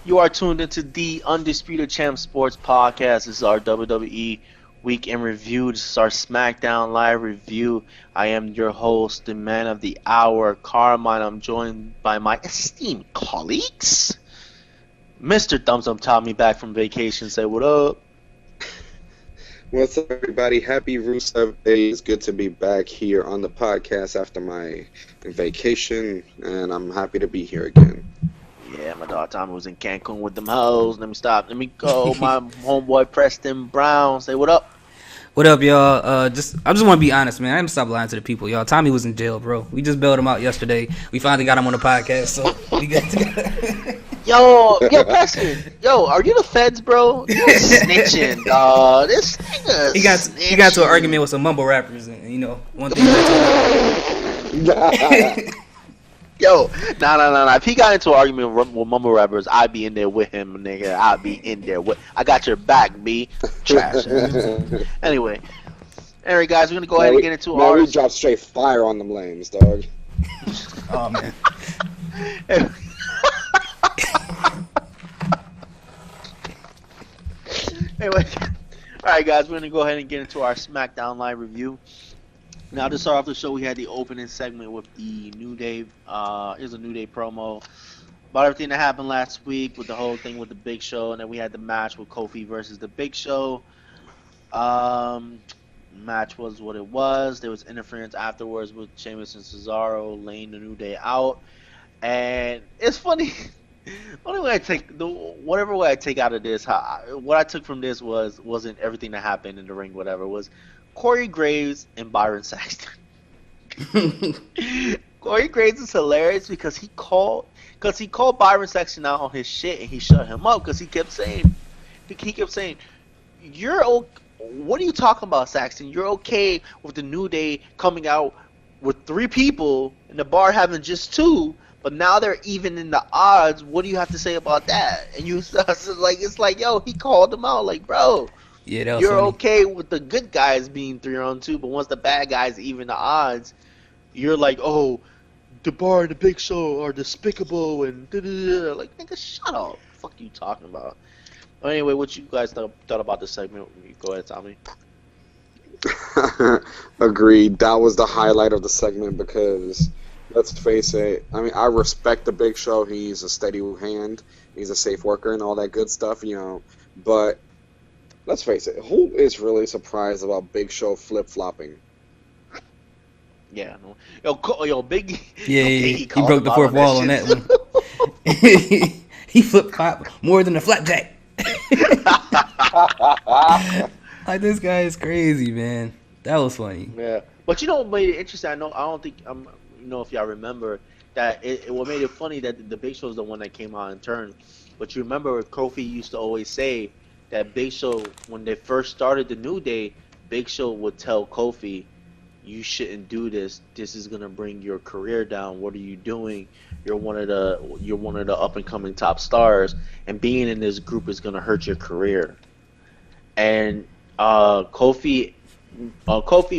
You are tuned into the Undisputed Champ Sports Podcast. This is our WWE Week in Review. This is our Smackdown Live Review. I am your host, the man of the hour, Carmine. I'm joined by my esteemed colleagues. Mr. Thumbs Up Tommy back from vacation. Say what up. What's up, everybody? Happy Rusev Day. It's good to be back here on the podcast after my vacation, and I'm happy to be here again. Yeah, my dog Tommy was in Cancun with them hoes. Let me stop. Let me go. My homeboy Preston Brown. Say what up. What up, y'all? I just want to be honest, man. I didn't stop lying to the people, y'all. Tommy was in jail, bro. We just bailed him out yesterday. We finally got him on the podcast, so we got to Yo, Preston. Yo, are you the feds, bro? You snitching, dog. This nigga he got to an argument with some mumble rappers, and one thing Yo, nah. If he got into an argument with mumble rappers, I'd be in there with him, nigga. I'd be in there with. I got your back, B. Trash. Anyway, guys, we're gonna go ahead and get into our. ours. We dropped straight fire on them lames, dog. Oh man. Anyway, all right, guys, we're gonna go ahead and get into our SmackDown Live review. Now, to start off the show, we had the opening segment with the New Day. Here's a New Day promo about everything that happened last week with the whole thing with the Big Show, and then we had the match with Kofi versus the Big Show. Match was what it was. There was interference afterwards with Sheamus and Cesaro laying the New Day out, and it's funny. Whatever way I take out of this, what I took from this wasn't everything that happened in the ring. Whatever was. Corey Graves and Byron Saxton. Corey Graves is hilarious because he called Byron Saxton out on his shit and he shut him up because he kept saying, "You're okay. What are you talking about, Saxton? You're okay with the New Day coming out with 3 people and the bar having just 2, but now they're even in the odds. What do you have to say about that?" And it's like, yo, he called them out, like, bro. Yeah, you're funny. Okay with the good guys being 3-on-2, but once the bad guys even the odds, you're like, oh, the Bar and the Big Show are despicable and da-da-da. Like, nigga, shut up. What the fuck are you talking about? Well, anyway, what you guys thought about this segment? Go ahead, Tommy. Agreed. That was the highlight of the segment because, let's face it, I mean, I respect the Big Show. He's a steady hand. He's a safe worker and all that good stuff, but let's face it, who is really surprised about Big Show flip-flopping? Yeah, no. Yo, Big. Yeah, he broke the fourth wall on that one. He flip-flop more than a flapjack. Like, this guy is crazy, man. That was funny. Yeah, but what made it interesting? I don't think if y'all remember that what made it funny that the Big Show is the one that came out in turn. But you remember Kofi used to always say that Big Show, when they first started the New Day, Big Show would tell Kofi, "You shouldn't do this. This is gonna bring your career down. What are you doing? You're one of the up and coming top stars, and being in this group is gonna hurt your career." And Kofi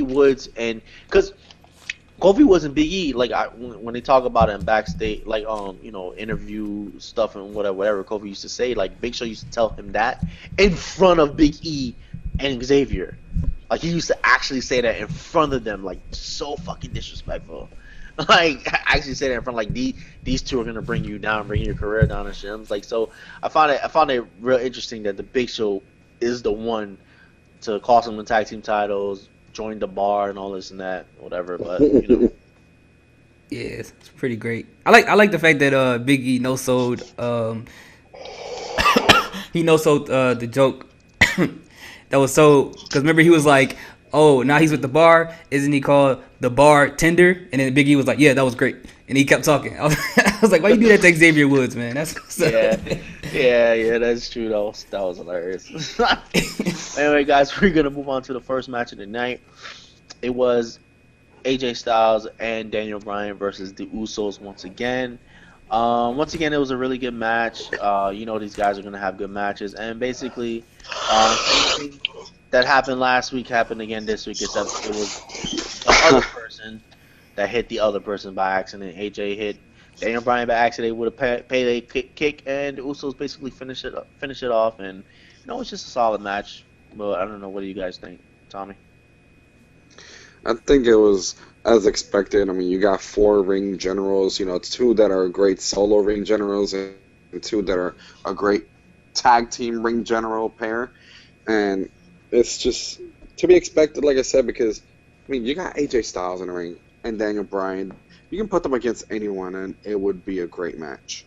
Woods, and because Kofi wasn't Big E, like when they talk about it in backstage, like interview stuff and whatever Kofi used to say, like Big Show used to tell him that in front of Big E and Xavier. Like he used to actually say that in front of them, like so fucking disrespectful. Like actually say that in front, like these 2 are gonna bring you down, bring your career down and shit. Like, so I found it real interesting that the Big Show is the one to cost him the tag team titles, join the Bar and all this and that, whatever. But yeah, it's pretty great. I like the fact that Big E no-sold he no-sold the joke that was so, because remember he was like, oh, now he's with the Bar, isn't he called the Bartender? And then Big E was like, yeah, that was great, and he kept talking. I was like, why you do that to Xavier Woods, man? That's yeah, that's true. That was hilarious. Anyway, guys, we're gonna move on to the first match of the night. It was AJ Styles and Daniel Bryan versus the Usos once again. Once again, it was a really good match. These guys are gonna have good matches, and basically, same thing that happened last week happened again this week, except it was the other person that hit the other person by accident. AJ hit Daniel Bryan by accident would have paid a kick, and the Usos basically finish it off, and it's just a solid match. But I don't know. What do you guys think, Tommy? I think it was as expected. I mean, you got 4 ring generals, 2 that are great solo ring generals and 2 that are a great tag team ring general pair. And it's just to be expected, like I said, because, I mean, you got AJ Styles in the ring and Daniel Bryan. You can put them against anyone, and it would be a great match.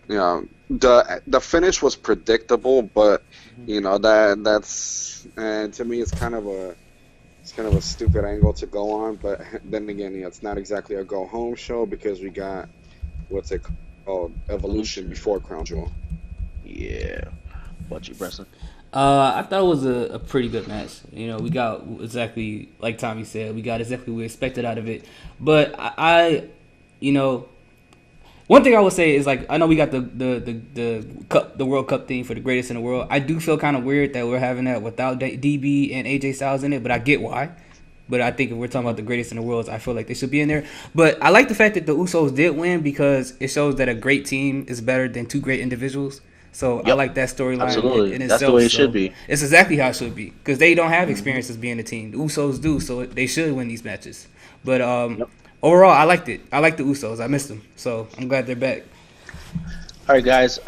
The finish was predictable, but, that's and to me, it's kind of a stupid angle to go on, but then again, it's not exactly a go home show because we got what's it called, Evolution before Crown Jewel. Yeah. What you, Preston? I thought it was a pretty good match. We got exactly like Tommy said. We got exactly what we expected out of it. But one thing I would say is, like, I know we got the World Cup theme for the greatest in the world. I do feel kind of weird that we're having that without DB and AJ Styles in it, but I get why. But I think if we're talking about the greatest in the world, I feel like they should be in there. But I like the fact that the Usos did win because it shows that a great team is better than 2 great individuals. So yep. I like that storyline. Absolutely. In That's itself. The way it should be. It's exactly how it should be because they don't have experience as being a team. The Usos do, so they should win these matches. But overall, I liked it. I like the Usos. I missed them, so I'm glad they're back. All right, guys.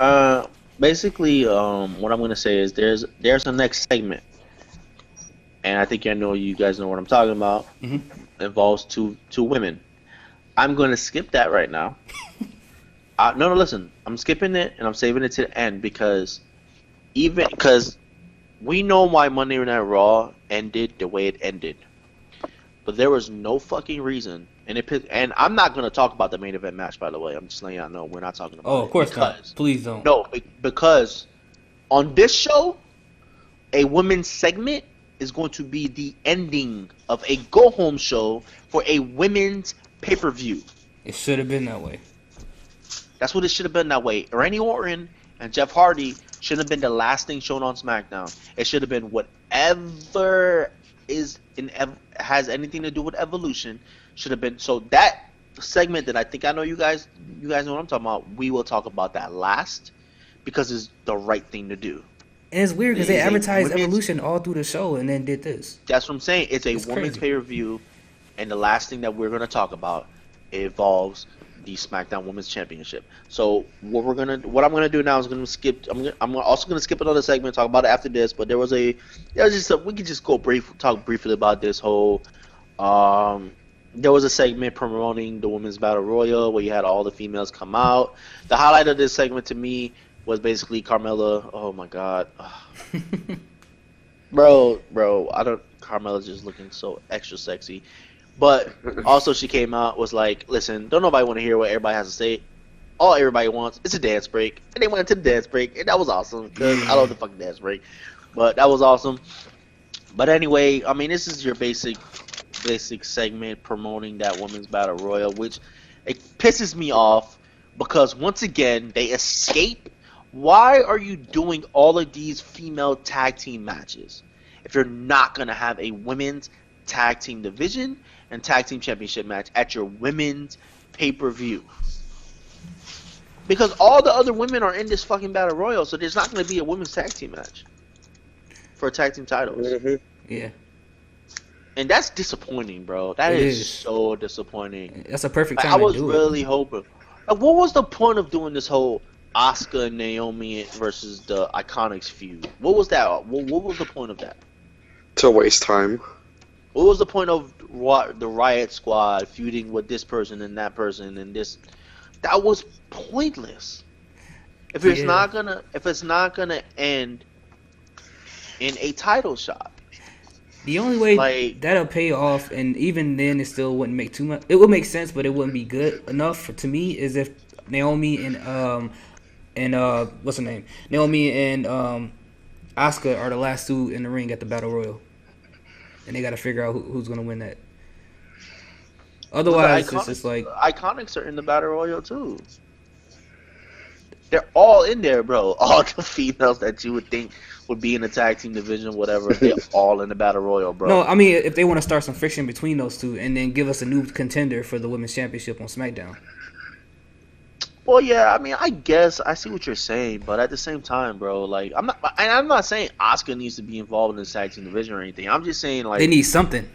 Basically, what I'm gonna say is there's a next segment, and I think you guys know what I'm talking about. Mm-hmm. It involves two women. I'm gonna skip that right now. No, listen. I'm skipping it and I'm saving it to the end because we know why Monday Night Raw ended the way it ended, but there was no fucking reason. And I'm not gonna talk about the main event match, by the way. I'm just letting y'all know we're not talking about it. Oh, of course not. Please don't. No, because on this show, a women's segment is going to be the ending of a go-home show for a women's pay-per-view. It should have been that way. That's what it should have been that way. Randy Orton and Jeff Hardy shouldn't have been the last thing shown on SmackDown. It should have been whatever has anything to do with Evolution should have been. So that segment that I think I know you guys know what I'm talking about. We will talk about that last because it's the right thing to do. And it's weird because they advertised Evolution all through the show and then did this. That's what I'm saying. It's women's pay-per-view, and the last thing that we're going to talk about involves the SmackDown Women's Championship. So what I'm gonna do now is I'm also gonna skip another segment, talk about it after this. But we could just talk briefly about this whole. There was a segment promoting the Women's Battle Royal where you had all the females come out. The highlight of this segment to me was basically Carmella. Oh my god, bro, Carmella's just looking so extra sexy. But also she came out, was like, listen, don't nobody want to hear what everybody has to say. All everybody wants is a dance break. And they went into the dance break, and that was awesome because I love the fucking dance break. But that was awesome. But anyway, I mean, this is your basic segment promoting that Women's Battle Royal, which it pisses me off because once again, they escape. Why are you doing all of these female tag team matches if you're not going to have a women's tag team division and tag team championship match at your women's pay-per-view? Because all the other women are in this fucking battle royal, so there's not going to be a women's tag team match for tag team titles. Mm-hmm. Yeah. And that's disappointing, bro. That is so disappointing. That's a perfect time to do it. I was really hoping. Like, what was the point of doing this whole Asuka and Naomi versus the Iconics feud? What was that? What was the point of that? To waste time. What was the point of the Riot Squad feuding with this person and that person and this? That was pointless. If it's not gonna end in a title shot. The only way that'll pay off, and even then it still wouldn't make too much. It would make sense, but it wouldn't be good enough to me. Is if Naomi and what's her name? Naomi and Asuka are the last 2 in the ring at the Battle Royal, and they got to figure out who's gonna win that. Otherwise, it's just like Iconics are in the Battle Royal too. They're all in there, bro. All the females that you would think would be in the tag team division, whatever, they're all in the Battle Royal, bro. No, I mean, if they want to start some friction between those two and then give us a new contender for the Women's Championship on SmackDown. Well, yeah, I mean, I guess I see what you're saying, but at the same time, bro, like I'm not saying Oscar needs to be involved in the tag team division or anything. I'm just saying They like, need something.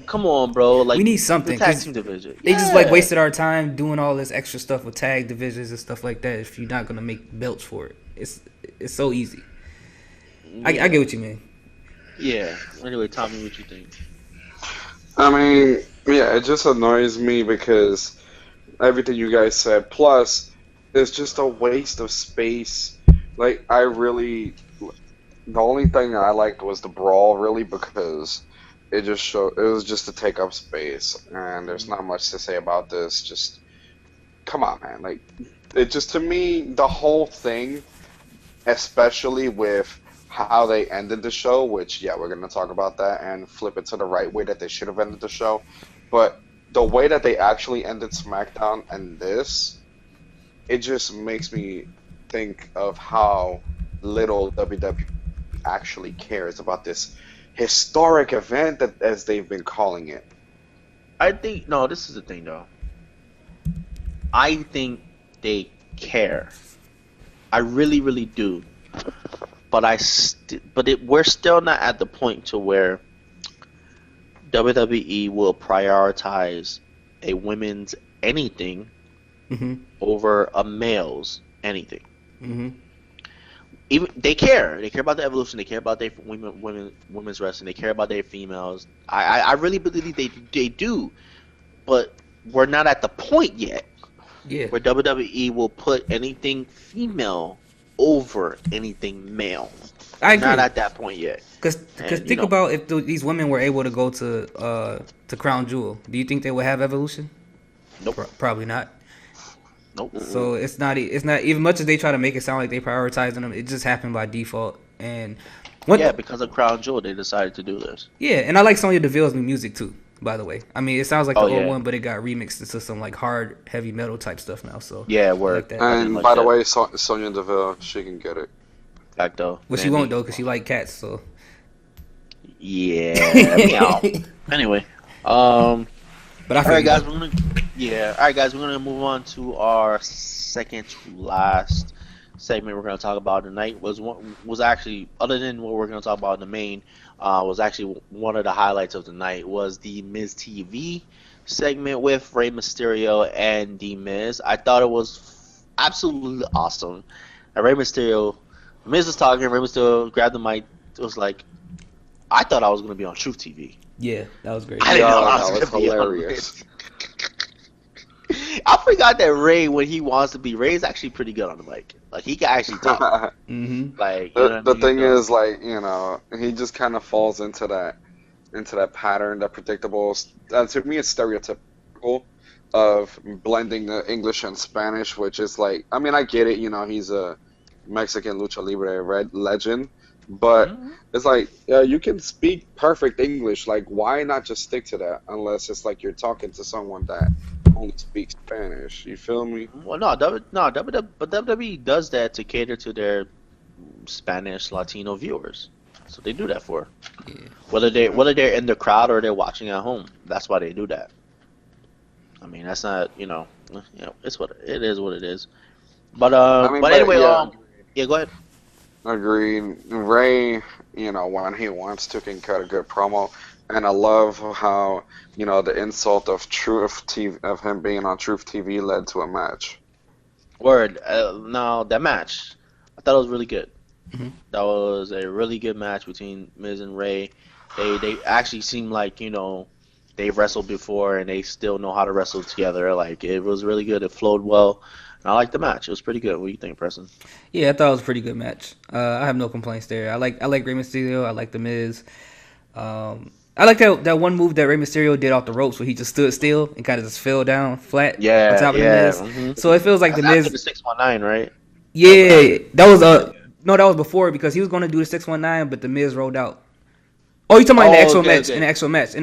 come on, bro, We like need the something tag because team division. they just like Yeah, wasted our time doing all this extra stuff with tag divisions and stuff like that. If you're not gonna make belts for it, it's so easy. I yeah, get what you mean. yeah. Anyway, Tommy, what you think? I mean, yeah, it just annoys me because everything you guys said. Plus, it's just a waste of space. Like, the only thing I liked was the brawl, really, because it was just to take up space, and there's not much to say about this. Just, come on, man. Like, it just, to me, the whole thing, especially with how they ended the show, which, yeah, we're going to talk about that and flip it to the right way that they should have ended the show. But the way that they actually ended SmackDown and this, it just makes me think of how little WWE actually cares about this historic event that as they've been calling it. I think no. This is the thing, though. I think they care. I really, really do. But we're still not at the point to where WWE will prioritize a women's anything Mm-hmm. over a male's anything. Mm-hmm. Even they care. They care about the evolution. They care about their women's wrestling. They care about their females. I really believe they do. But we're not at the point yet Yeah. where WWE will put anything female over anything male. I agree. Not at that point yet. Because think about if these women were able to go to Crown Jewel, do you think they would have evolution? Nope. Probably not. Nope. So it's not even much as they try to make it sound like they prioritizing them. It just happened by default. And because of Crown Jewel, they decided to do this. Yeah, and I like Sonya Deville's new music too. By the way, I mean it sounds like the old yeah. one, but it got remixed into some like hard, heavy metal type stuff now. So Yeah, I word. like that. And like by the that. way, Sonya Deville, she can get it. Back though. But she won't though, because she like cats. So Yeah. Meow. Anyway, but I all feel right, you. guys. We're gonna move on to our second to last segment. We're gonna talk about tonight was actually, other than what we're gonna talk about in the main, was actually one of the highlights of the night was the Miz TV segment with Rey Mysterio and The Miz. I thought it was absolutely awesome. And Rey Mysterio, Miz was talking. Rey Mysterio grabbed the mic. It was like, I thought I was gonna be on Truth TV. Yeah, that was great. I didn't know I that was was gonna be on hilarious. it. I forgot that Ray, when he wants to be, Ray's actually pretty good on the mic. Like, he can actually talk. Mm-hmm. Like, you know what The I mean? thing So- is, like, he just kind of falls into that pattern, that predictable. To me, it's stereotypical of blending the English and Spanish, which is like, I mean, I get it. He's a Mexican lucha libre legend, but it's like, you can speak perfect English. Like, why not just stick to that? Unless it's like you're talking to someone that only speaks Spanish. You feel me? Well, but WWE does that to cater to their Spanish Latino viewers. So they do that for. Yeah. Whether they're in the crowd or they're watching at home. That's why they do that. I mean, that's not, it's what it is. What it is. But anyway, yeah, go ahead. Agreed. Ray, when he wants to, can cut a good promo. And I love how, the insult of Truth TV, of him being on Truth TV led to a match. Word. Now, that match, I thought it was really good. Mhm. That was a really good match between Miz and Ray. They actually seem like, they've wrestled before and they still know how to wrestle together. Like, it was really good. It flowed well. And I liked the match. It was pretty good. What do you think, Preston? Yeah, I thought it was a pretty good match. I have no complaints there. I like Rey Mysterio. I like the Miz. I like that one move that Rey Mysterio did off the ropes where he just stood still and kind of just fell down flat on top of the Miz. Mhm. So it feels like the That's Miz. after the 619, right? Yeah, that was no, that was before because he was going to do the 619, but the Miz rolled out. Oh, you talking about in the actual match? okay. In the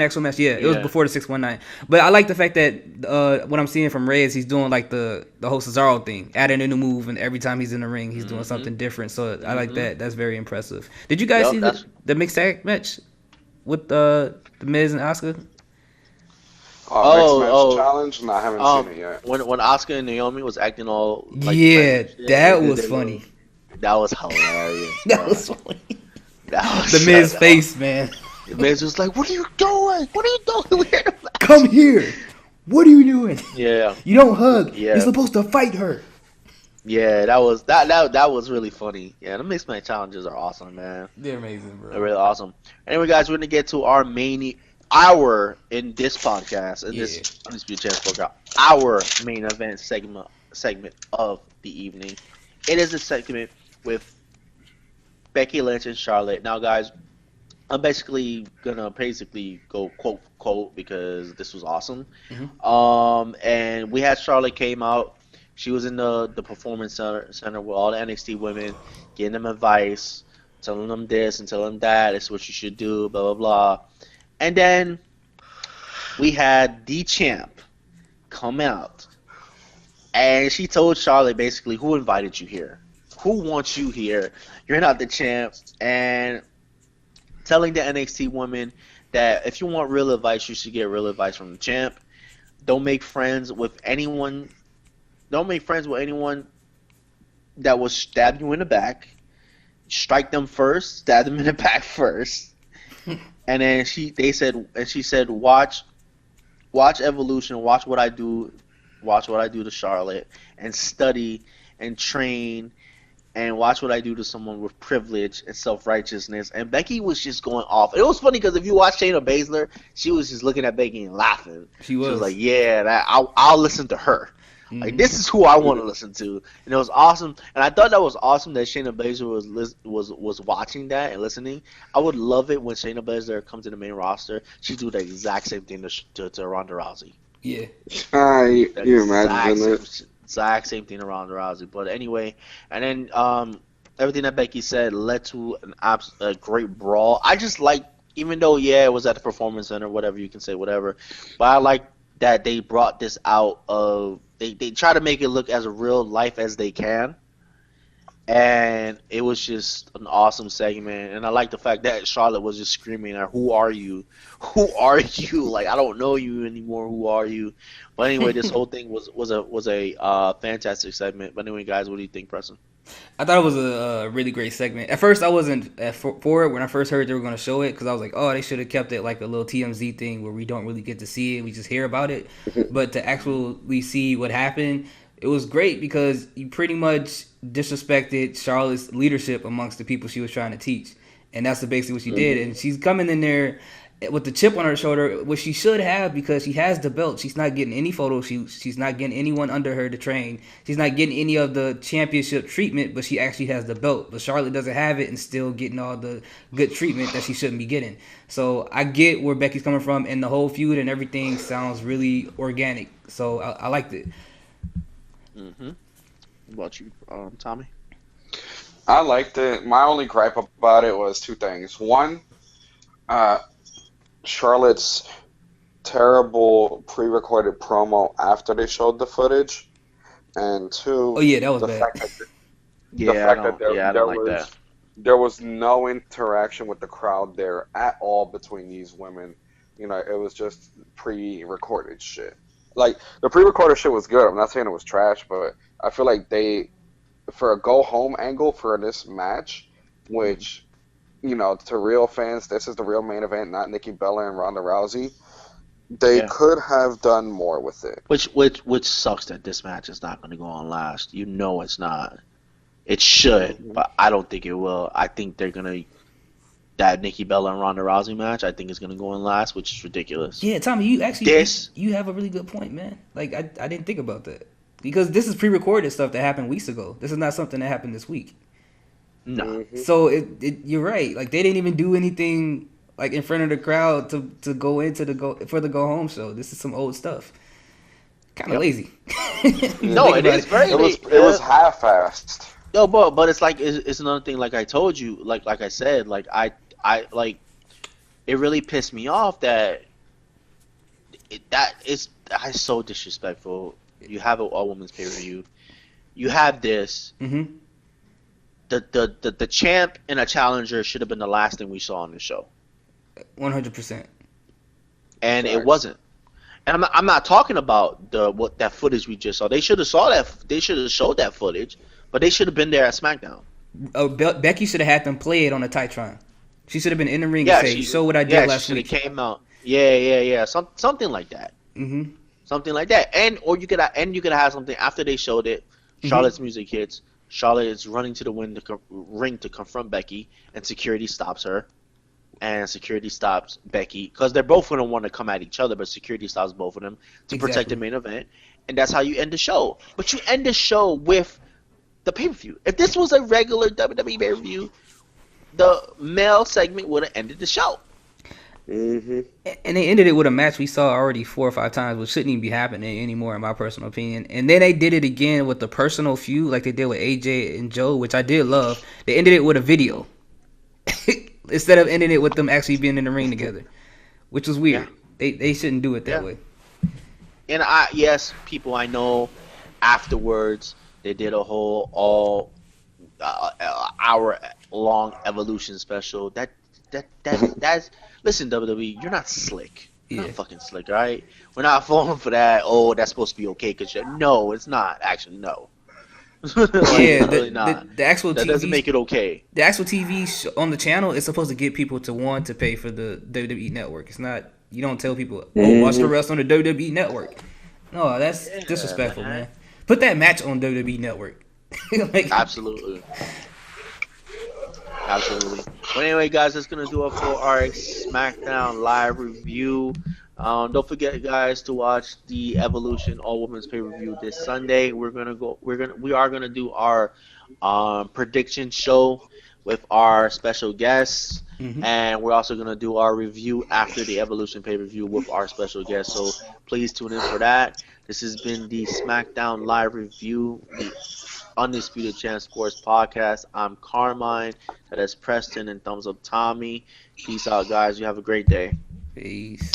actual match, yeah, it was Yeah. before the 619. But I like the fact that what I'm seeing from Ray is he's doing like the whole Cesaro thing, adding a new move, and every time he's in the ring, he's doing something different. So I like that. That's very impressive. Did you guys Yep, see the mixed tag match with the Miz and Asuka? Mixed match Oh, challenge? No, I haven't oh, seen it yet. when Oscar and Naomi was acting all like Yeah, defensive shit, that and did was their funny. little, that was hilarious, That bro. was funny. That The was Miz that was. face, man. The man was like, "What are you doing? What are you doing? We're in a match." Come here. What are you doing? Yeah, You don't hug. You're yeah, supposed to fight her. yeah. That was really funny. Yeah, the mixed match challenges are awesome, man. They're amazing, They're bro. really awesome. Anyway, guys, we're gonna get to our main hour in this podcast, in Yeah. this Undisputed Champs program. Our main event segment of the evening. It is a segment with Becky Lynch and Charlotte. Now, guys, I'm basically gonna go quote for quote because this was awesome. Mhm. And we had Charlotte came out. She was in the performance center with all the NXT women, getting them advice, telling them this and telling them that. It's what you should do. Blah blah blah. And then we had the champ come out, and she told Charlotte basically, "Who invited you here? Who wants you here? You're not the champ." And telling the NXT women that if you want real advice, you should get real advice from the champ. Don't make friends with anyone. Don't make friends with anyone that will stab you in the back. Strike them first. Stab them in the back first. And then she said, watch Evolution. Watch what I do. Watch what I do to Charlotte, and study and train and watch what I do to someone with privilege and self-righteousness. And Becky was just going off. It was funny because if you watch Shayna Baszler, she was just looking at Becky and laughing. She was. like, yeah, I'll listen to her. Like, Mhm. this is who I want to listen to. And it was awesome. And I thought that was awesome that Shayna Baszler was watching that and listening. I would love it when Shayna Baszler comes to the main roster. She do the exact same thing to Ronda Rousey. Yeah. You imagine it? Exact same thing to Ronda Rousey. But anyway, and then everything that Becky said led to a great brawl. I just like, even though it was at the Performance Center, whatever you can say, whatever. But I like that they brought this out of they try to make it look as real life as they can. And it was just an awesome segment. And I like the fact that Charlotte was just screaming at, "Who are you? Who are you? Like, I don't know you anymore. Who are you?" But anyway, this whole thing was a fantastic segment. But anyway, guys, what do you think, Preston? I thought it was a really great segment. At first, I wasn't for it when I first heard they were going to show it because I was like, oh, they should have kept it like a little TMZ thing where we don't really get to see it. We just hear about it. But to actually see what happened, it was great because you pretty much disrespected Charlotte's leadership amongst the people she was trying to teach. And that's basically what she did. And she's coming in there with the chip on her shoulder, which she should have because she has the belt. She's not getting any photos. She's not getting anyone under her to train. She's not getting any of the championship treatment, but she actually has the belt. But Charlotte doesn't have it and still getting all the good treatment that she shouldn't be getting. So I get where Becky's coming from, and the whole feud and everything sounds really organic. So I liked it. Mm-hmm. What about you, Tommy? I liked it. My only gripe about it was two things. One, Charlotte's terrible pre-recorded promo after they showed the footage, and two, Oh yeah, that was the bad. fact that Yeah, I don't like was that. there was no interaction with the crowd there at all between these women. You know, it was just pre-recorded shit. Like, the pre-recorded shit was good. I'm not saying it was trash, but I feel like for a go-home angle for this match, which, you know, to real fans, this is the real main event, not Nikki Bella and Ronda Rousey. They could have done more with it. Which sucks that this match is not going to go on last. You know it's not. It should, but I don't think it will. I think they're going to... That Nikki Bella and Ronda Rousey match, I think is going to go in last, which is ridiculous. Yeah, Tommy, you actually you have a really good point, man. Like I didn't think about that because this is pre-recorded stuff that happened weeks ago. This is not something that happened this week. No. So you're right. Like they didn't even do anything like in front of the crowd to go into the go home show. This is some old stuff. Kind of lazy. No, it is very. It was half-assed. No, but it's like it's another thing. Like I told you, like I said, like I like it really pissed me off that that's so disrespectful. You have a woman's pay-per-view. You have this. Mm-hmm. The champ and a challenger should have been the last thing we saw on the show. 100%. And it wasn't. And I'm not talking about that footage we just saw. They should have saw that. They should have showed that footage, but they should have been there at SmackDown. Becky should have had them play it on the Titron. She should have been in the ring and Yeah, say, "Show what I did she last should have week." came out. Yeah. Something like that. Mm-hmm. Something like that. Or you could have something after they showed it. Charlotte's music hits. Charlotte is running to the ring to confront Becky, and security stops her. And security stops Becky because they're both going to want to come at each other, but security stops both of them to protect the main event, and that's how you end the show. But you end the show with the pay-per-view. If this was a regular WWE pay-per-view, the male segment would have ended the show. Mm-hmm. And they ended it with a match we saw already 4 or 5 times, which shouldn't even be happening anymore, in my personal opinion. And then they did it again with the personal feud, like they did with AJ and Joe, which I did love. They ended it with a video instead of ending it with them actually being in the ring together, which was weird. Yeah. They shouldn't do it that way. And yes, people I know afterwards they did a whole hour long Evolution special. That's listen, WWE, you're not slick. You're not fucking slick, all right? We're not falling for that. Oh, that's supposed to be okay because no, it's not. Actually, no. Really the actual that TV doesn't make it okay. The actual TV on the channel is supposed to get people to want to pay for the WWE network. It's not. You don't tell people, watch the rest on the WWE network. No, that's disrespectful, man. Put that match on WWE network. Absolutely. But anyway, guys, that's gonna do it for our SmackDown live review. Don't forget, guys, to watch the Evolution All Women's pay-per-view this Sunday. We are gonna do our prediction show with our special guests, and we're also gonna do our review after the Evolution pay-per-view with our special guests. So please tune in for that. This has been the SmackDown live review, the Undisputed Champ Sports Podcast. I'm Carmine. That is Preston and Thumbs Up Tommy. Peace out, guys. You have a great day. Peace.